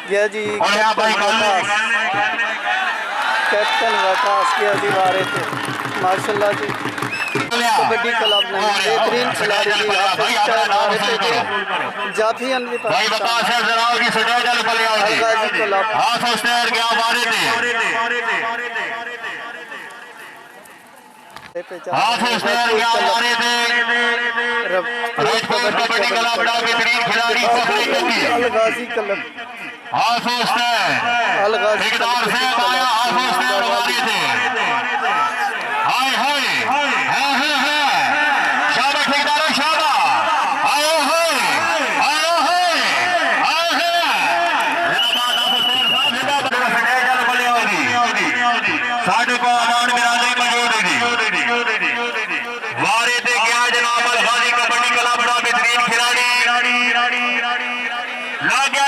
गया जी कैप्टन वकास गया जी वारे थे माशाल्लाह जी। कबड्डी क्लब ने बेहतरीन खिलाड़ी जी हारे थे जाफियन भी भाई वकास है जराओ की सटेजल पले आओ जी क्लब हाथ स्टेर गया वारे थे हाथ स्टेर गया वारे थे राजपुर कबड्डी क्लब बड़ा बेहतरीन खिलाड़ी फखरी चौकी अलगाजी क्लब हाथ स्टेर अलगाजी ठेकेदार से आया हाथ स्टेर वारे थे हाय हाय है शाबाश ठेकेदार शाबाश आयो हाय आयो हाय आयो है जिंदाबाद हाथ स्टेर साहब जिंदाबाद सटेजल पले आओ जी साडे को अमान बिरादरी मौजूद है वारे थे क्या जनाब अलगाजी कबड्डी क्लब बड़ा बेहतरीन खिलाड़ी लग गया